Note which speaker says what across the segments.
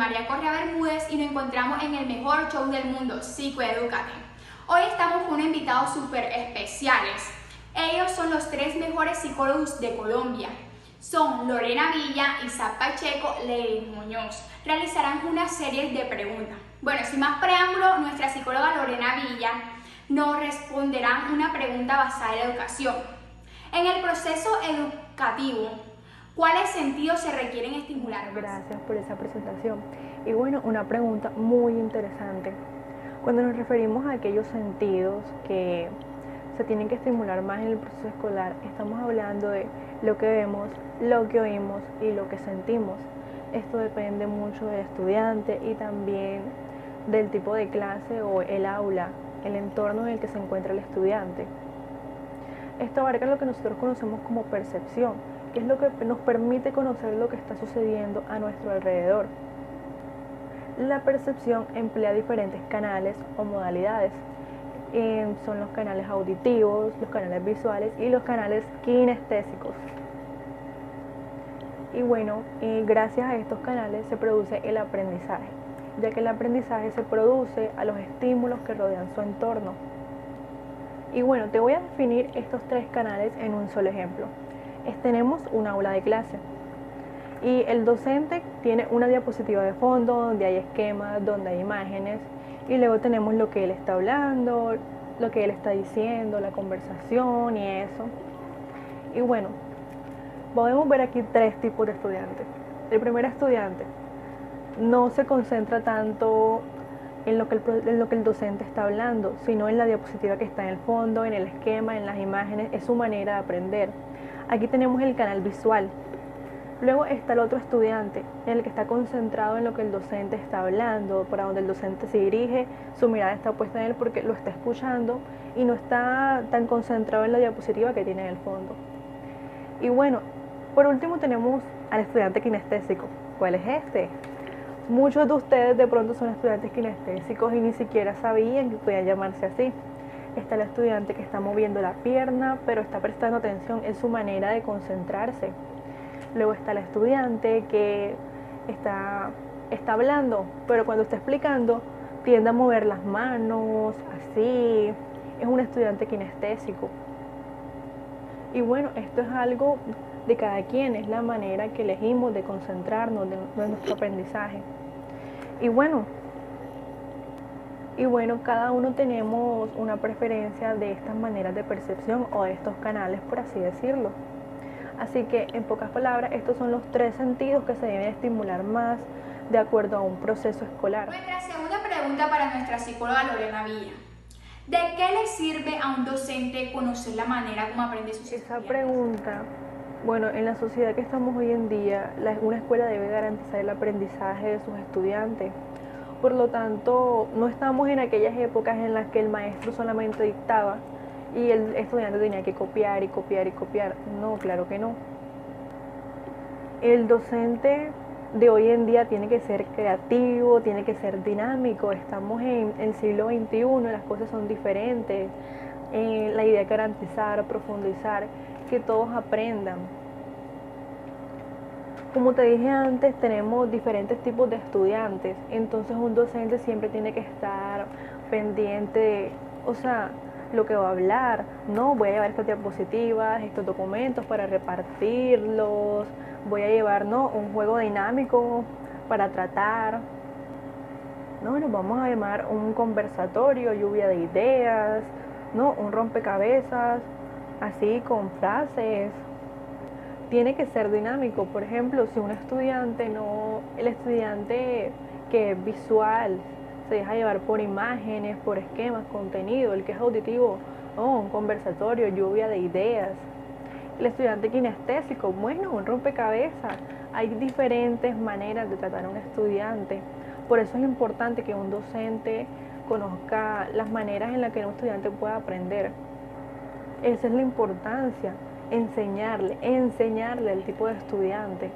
Speaker 1: María Correa Bermúdez y nos encontramos en el mejor show del mundo, Psicoedúcate. Hoy estamos con unos invitados súper especiales. Ellos son los 3 mejores psicólogos de Colombia. Son Lorena Villa, Isaac Pacheco, Lady Muñoz. Realizarán una serie de preguntas. Bueno, sin más preámbulo, nuestra psicóloga Lorena Villa nos responderá una pregunta basada en la educación. En el proceso educativo, ¿cuáles sentidos se requieren estimular?
Speaker 2: Gracias por esa presentación. Y bueno, una pregunta muy interesante. Cuando nos referimos a aquellos sentidos que se tienen que estimular más en el proceso escolar, estamos hablando de lo que vemos, lo que oímos y lo que sentimos. Esto depende mucho del estudiante y también del tipo de clase o el aula, el entorno en el que se encuentra el estudiante. Esto abarca lo que nosotros conocemos como percepción, que es lo que nos permite conocer lo que está sucediendo a nuestro alrededor. La percepción emplea diferentes canales o modalidades. Son los canales auditivos, los canales visuales y los canales kinestésicos. Y bueno, gracias a estos canales se produce el aprendizaje, ya que el aprendizaje se produce a los estímulos que rodean su entorno. Y bueno, te voy a definir estos 3 canales en un solo ejemplo. Tenemos un aula de clase y el docente tiene una diapositiva de fondo donde hay esquemas, donde hay imágenes, y luego tenemos lo que él está hablando, lo que él está diciendo, la conversación y eso. Y bueno, podemos ver aquí 3 tipos de estudiantes. El primer estudiante no se concentra tanto en lo que el docente está hablando, sino en la diapositiva que está en el fondo, en el esquema, en las imágenes. Es su manera de aprender. Aquí tenemos el canal visual. Luego está el otro estudiante, en el que está concentrado en lo que el docente está hablando, para donde el docente se dirige, su mirada está puesta en él porque lo está escuchando y no está tan concentrado en la diapositiva que tiene en el fondo. Y bueno, por último tenemos al estudiante kinestésico. ¿Cuál es este? Muchos de ustedes de pronto son estudiantes kinestésicos y ni siquiera sabían que podían llamarse así. Está el estudiante que está moviendo la pierna, pero está prestando atención en su manera de concentrarse. Luego está el estudiante que está hablando, pero cuando está explicando tiende a mover las manos, así. Es un estudiante kinestésico. Y bueno, esto es algo de cada quien, es la manera que elegimos de concentrarnos, de nuestro aprendizaje. Y bueno, cada uno tenemos una preferencia de estas maneras de percepción o de estos canales, por así decirlo. Así que, en pocas palabras, estos son los 3 sentidos que se deben estimular más de acuerdo a un proceso escolar.
Speaker 1: Nuestra segunda pregunta para nuestra psicóloga Lorena Villa. ¿De qué le sirve a un docente conocer la manera como aprende sus estudiantes?
Speaker 2: Esa pregunta, bueno, en la sociedad que estamos hoy en día, una escuela debe garantizar el aprendizaje de sus estudiantes. Por lo tanto, no estamos en aquellas épocas en las que el maestro solamente dictaba y el estudiante tenía que copiar y copiar y copiar. No, claro que no. El docente de hoy en día tiene que ser creativo, tiene que ser dinámico. Estamos en el siglo XXI, las cosas son diferentes. La idea es garantizar, profundizar, que todos aprendan. Como te dije antes, tenemos diferentes tipos de estudiantes, entonces un docente siempre tiene que estar pendiente, lo que va a hablar. No, voy a llevar estas diapositivas, estos documentos para repartirlos, voy a llevar un juego dinámico para tratar. Nos vamos a llamar un conversatorio, lluvia de ideas, un rompecabezas, así con frases. Tiene que ser dinámico. Por ejemplo, si un estudiante el estudiante que es visual se deja llevar por imágenes, por esquemas, contenido. El que es auditivo, un conversatorio, lluvia de ideas. El estudiante kinestésico, un rompecabezas. Hay diferentes maneras de tratar a un estudiante. Por eso es importante que un docente conozca las maneras en las que un estudiante puede aprender. Esa es la importancia. Enseñarle el tipo de estudiante.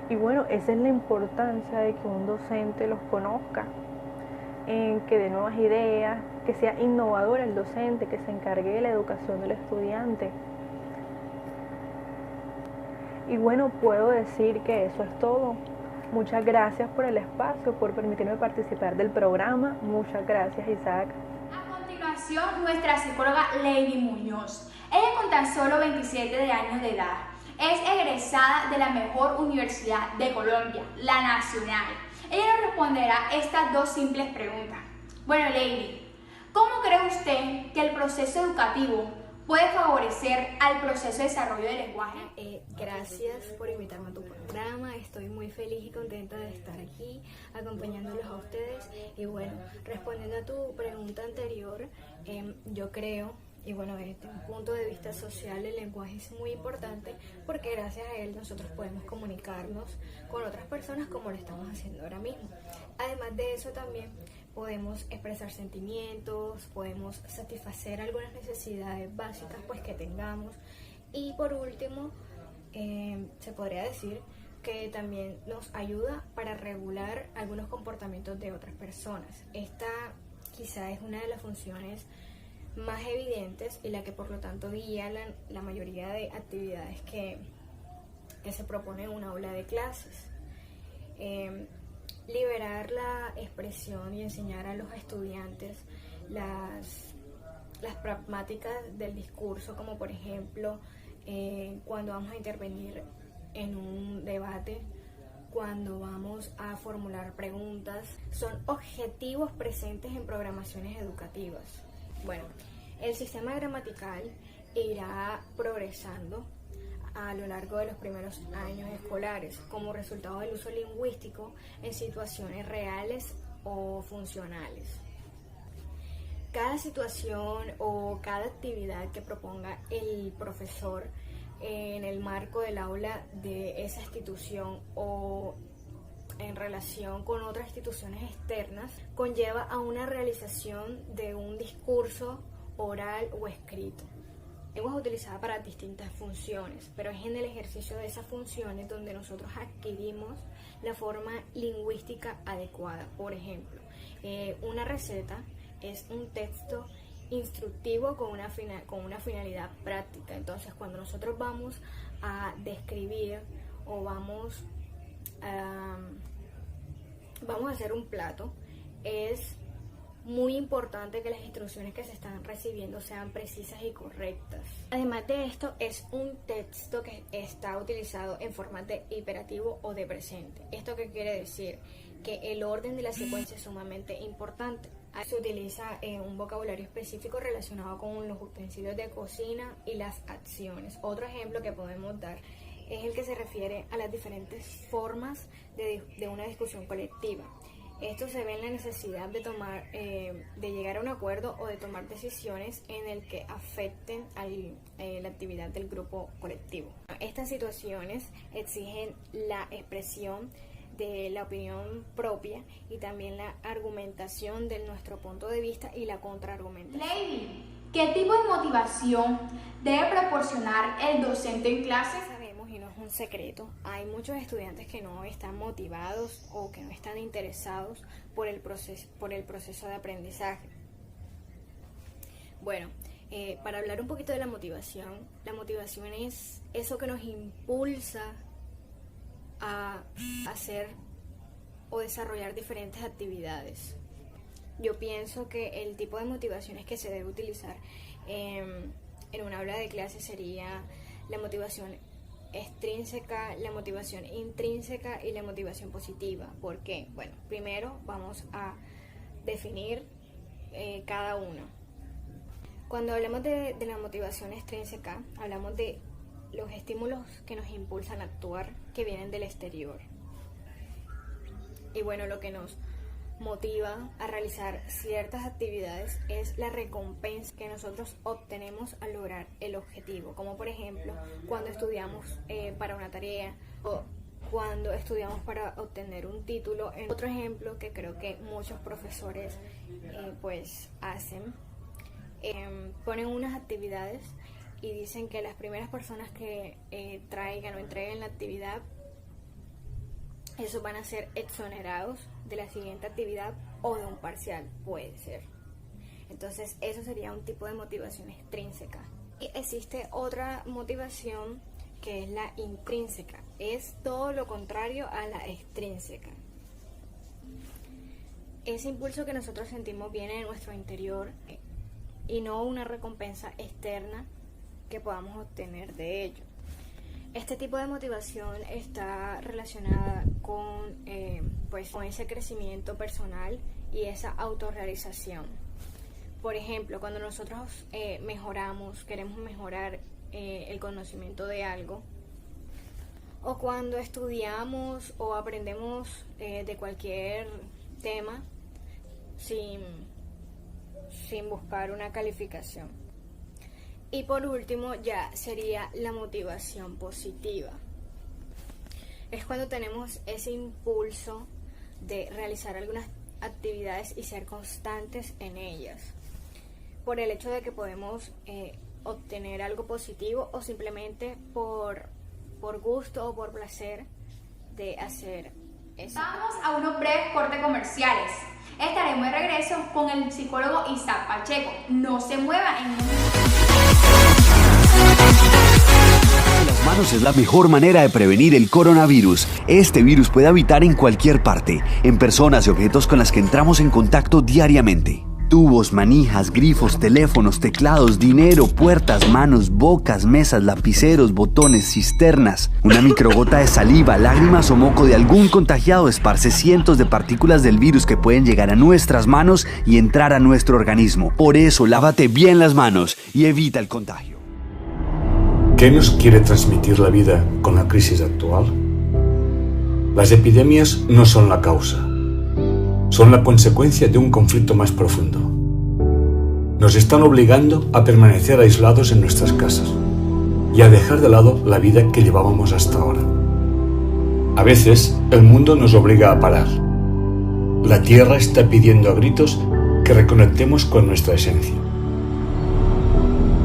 Speaker 2: Y bueno, esa es la importancia de que un docente los conozca, que dé nuevas ideas, que sea innovador el docente, que se encargue de la educación del estudiante. Y bueno, puedo decir que eso es todo. Muchas gracias por el espacio, por permitirme participar del programa. Muchas gracias, Isaac.
Speaker 1: A continuación, nuestra psicóloga Lady Muñoz. Ella con tan solo 27 años de edad es egresada de la mejor universidad de Colombia, la Nacional. Ella nos responderá estas dos simples preguntas. Bueno, Lady, ¿cómo cree usted que el proceso educativo puede favorecer al proceso de desarrollo del lenguaje?
Speaker 3: Gracias por invitarme a tu programa. Estoy muy feliz y contenta de estar aquí acompañándolos a ustedes. Y bueno, respondiendo a tu pregunta anterior, yo creo, y bueno, desde un punto de vista social, el lenguaje es muy importante porque gracias a él nosotros podemos comunicarnos con otras personas como lo estamos haciendo ahora mismo. Además de eso también podemos expresar sentimientos, podemos satisfacer algunas necesidades básicas pues que tengamos. Y por último, se podría decir que también nos ayuda para regular algunos comportamientos de otras personas. Esta quizá es una de las funciones más evidentes y la que por lo tanto guía la mayoría de actividades que se propone en una aula de clases. Liberar la expresión y enseñar a los estudiantes las pragmáticas del discurso, como por ejemplo cuando vamos a intervenir en un debate, cuando vamos a formular preguntas, son objetivos presentes en programaciones educativas. Bueno, el sistema gramatical irá progresando a lo largo de los primeros años escolares como resultado del uso lingüístico en situaciones reales o funcionales. Cada situación o cada actividad que proponga el profesor en el marco del aula de esa institución o en relación con otras instituciones externas conlleva a una realización de un discurso oral o escrito. Hemos utilizado para distintas funciones, pero es en el ejercicio de esas funciones donde nosotros adquirimos la forma lingüística adecuada. Por ejemplo, una receta es un texto instructivo con una finalidad práctica. Entonces, cuando nosotros vamos a describir o vamos a hacer un plato, es muy importante que las instrucciones que se están recibiendo sean precisas y correctas. Además de esto, es un texto que está utilizado en forma de imperativo o de presente. ¿Esto qué quiere decir? Que el orden de la secuencia es sumamente importante. Se utiliza un vocabulario específico relacionado con los utensilios de cocina y las acciones. Otro ejemplo que podemos dar es el que se refiere a las diferentes formas de una discusión colectiva. Esto se ve en la necesidad de llegar a un acuerdo o de tomar decisiones en el que afecten la actividad del grupo colectivo. Estas situaciones exigen la expresión de la opinión propia y también la argumentación de nuestro punto de vista y la contraargumentación.
Speaker 1: Lady, ¿qué tipo de motivación debe proporcionar el docente en clase?
Speaker 3: Sabemos, y no es un secreto, hay muchos estudiantes que no están motivados o que no están interesados por el proceso de aprendizaje. Bueno, para hablar un poquito de la motivación es eso que nos impulsa a hacer o desarrollar diferentes actividades. Yo pienso que el tipo de motivaciones que se debe utilizar en una aula de clase sería la motivación extrínseca, la motivación intrínseca y la motivación positiva. ¿Por qué? Bueno, primero vamos a definir cada uno. Cuando hablamos de la motivación extrínseca, hablamos de los estímulos que nos impulsan a actuar, que vienen del exterior. Y bueno, lo que nos motiva a realizar ciertas actividades es la recompensa que nosotros obtenemos al lograr el objetivo, como por ejemplo cuando estudiamos para una tarea o cuando estudiamos para obtener un título. Otro ejemplo que creo que muchos profesores pues hacen, ponen unas actividades y dicen que las primeras personas que traigan o entreguen la actividad, esos van a ser exonerados de la siguiente actividad o de un parcial, puede ser. Entonces eso sería un tipo de motivación extrínseca. Y existe otra motivación que es la intrínseca. Es todo lo contrario a la extrínseca. Ese impulso que nosotros sentimos viene de nuestro interior y no una recompensa externa que podamos obtener de ello. Este tipo de motivación está relacionada con ese crecimiento personal y esa autorrealización. Por ejemplo, cuando nosotros queremos mejorar el conocimiento de algo, o cuando estudiamos o aprendemos de cualquier tema sin buscar una calificación. Y por último ya sería la motivación positiva. Es cuando tenemos ese impulso de realizar algunas actividades y ser constantes en ellas, por el hecho de que podemos obtener algo positivo o simplemente por gusto o por placer de hacer eso.
Speaker 1: Vamos a unos breves cortes comerciales. Estaremos de regreso con el psicólogo Isaac Pacheco. No se mueva en
Speaker 4: Las manos es la mejor manera de prevenir el coronavirus. Este virus puede habitar en cualquier parte, en personas y objetos con las que entramos en contacto diariamente. Tubos, manijas, grifos, teléfonos, teclados, dinero, puertas, manos, bocas, mesas, lapiceros, botones, cisternas. Una microgota de saliva, lágrimas o moco de algún contagiado esparce cientos de partículas del virus que pueden llegar a nuestras manos y entrar a nuestro organismo. Por eso, lávate bien las manos y evita el contagio.
Speaker 5: ¿Qué nos quiere transmitir la vida con la crisis actual? Las epidemias no son la causa. Son la consecuencia de un conflicto más profundo. Nos están obligando a permanecer aislados en nuestras casas y a dejar de lado la vida que llevábamos hasta ahora. A veces, el mundo nos obliga a parar. La Tierra está pidiendo a gritos que reconectemos con nuestra esencia.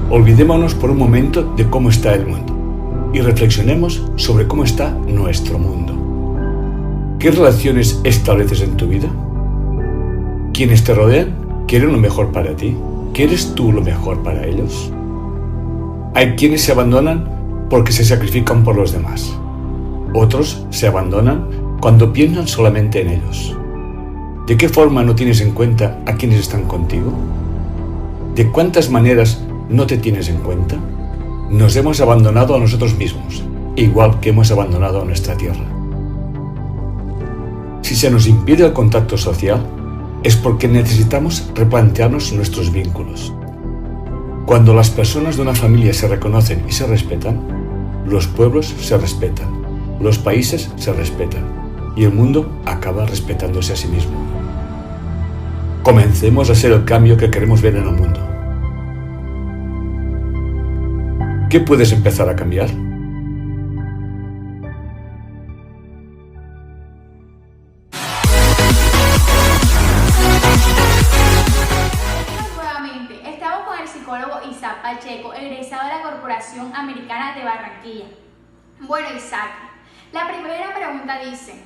Speaker 5: Olvidémonos por un momento de cómo está el mundo y reflexionemos sobre cómo está nuestro mundo. ¿Qué relaciones estableces en tu vida? ¿Quienes te rodean quieren lo mejor para ti? ¿Quieres tú lo mejor para ellos? Hay quienes se abandonan porque se sacrifican por los demás. Otros se abandonan cuando piensan solamente en ellos. ¿De qué forma no tienes en cuenta a quienes están contigo? ¿De cuántas maneras no te tienes en cuenta? Nos hemos abandonado a nosotros mismos, igual que hemos abandonado a nuestra tierra. Si se nos impide el contacto social, es porque necesitamos replantearnos nuestros vínculos. Cuando las personas de una familia se reconocen y se respetan, los pueblos se respetan, los países se respetan y el mundo acaba respetándose a sí mismo. Comencemos a ser el cambio que queremos ver en el mundo. ¿Qué puedes empezar a cambiar?
Speaker 1: nuevamente. Estamos con el psicólogo Isaac Pacheco, egresado de la Corporación Americana de Barranquilla. Bueno, Isaac, la primera pregunta dice: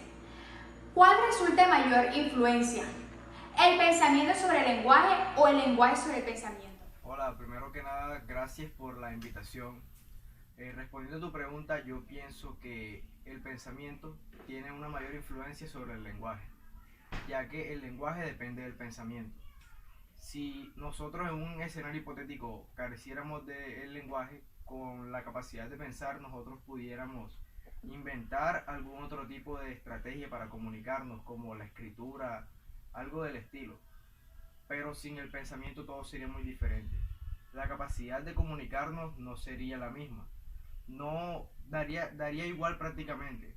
Speaker 1: ¿cuál resulta de mayor influencia? ¿El pensamiento sobre el lenguaje o el lenguaje sobre el pensamiento?
Speaker 6: Hola, primero que nada, gracias por la invitación. Respondiendo a tu pregunta, yo pienso que el pensamiento tiene una mayor influencia sobre el lenguaje, ya que el lenguaje depende del pensamiento. Si nosotros en un escenario hipotético careciéramos del lenguaje, con la capacidad de pensar, nosotros pudiéramos inventar algún otro tipo de estrategia para comunicarnos, como la escritura, algo del estilo. Pero sin el pensamiento todo sería muy diferente. La capacidad de comunicarnos no sería la misma. No daría igual prácticamente,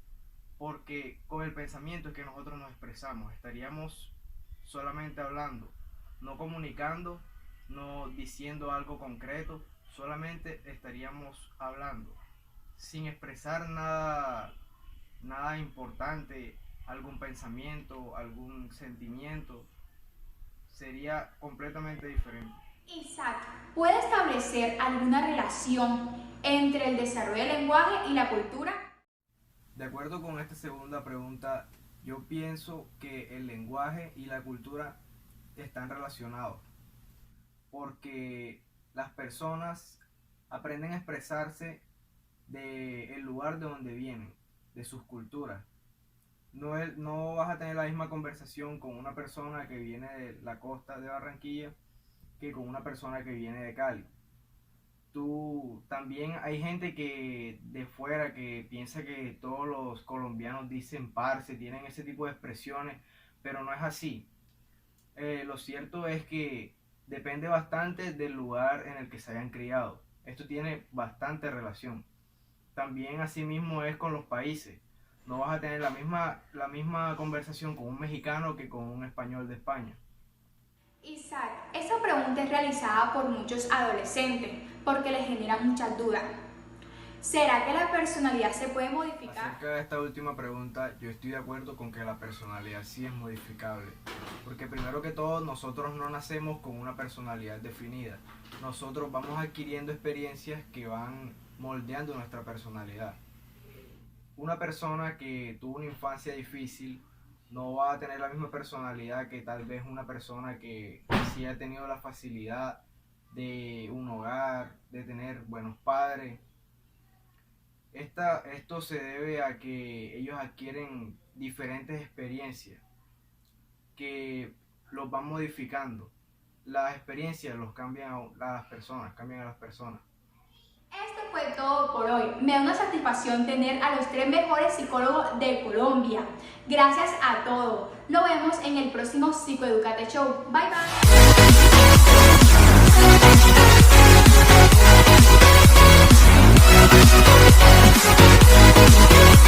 Speaker 6: porque con el pensamiento es que nosotros nos expresamos. Estaríamos solamente hablando, no comunicando, no diciendo algo concreto, solamente estaríamos hablando, sin expresar nada importante, algún pensamiento, algún sentimiento. Sería completamente diferente.
Speaker 1: Isaac, ¿puede establecer alguna relación entre el desarrollo del lenguaje y la cultura?
Speaker 6: De acuerdo con esta segunda pregunta, yo pienso que el lenguaje y la cultura están relacionados, porque las personas aprenden a expresarse del lugar de donde vienen, de sus culturas. No vas a tener la misma conversación con una persona que viene de la costa de Barranquilla que con una persona que viene de Cali. También hay gente que de fuera que piensa que todos los colombianos dicen parce, tienen ese tipo de expresiones, pero no es así. Lo cierto es que depende bastante del lugar en el que se hayan criado. Esto tiene bastante relación. También asimismo es con los países. No vas a tener la misma conversación con un mexicano que con un español de España.
Speaker 1: Isaac, esa pregunta es realizada por muchos adolescentes porque les genera muchas dudas. ¿Será que la personalidad se puede modificar?
Speaker 6: Acerca de esta última pregunta, yo estoy de acuerdo con que la personalidad sí es modificable. Porque primero que todo, nosotros no nacemos con una personalidad definida. Nosotros vamos adquiriendo experiencias que van moldeando nuestra personalidad. Una persona que tuvo una infancia difícil no va a tener la misma personalidad que tal vez una persona que sí ha tenido la facilidad de un hogar, de tener buenos padres. Esto se debe a que ellos adquieren diferentes experiencias que los van modificando. Las experiencias los cambian a las personas.
Speaker 1: Esto fue todo por hoy. Me da una satisfacción tener a los 3 mejores psicólogos de Colombia. Gracias a todos. Nos vemos en el próximo Psicoeducate Show. Bye bye.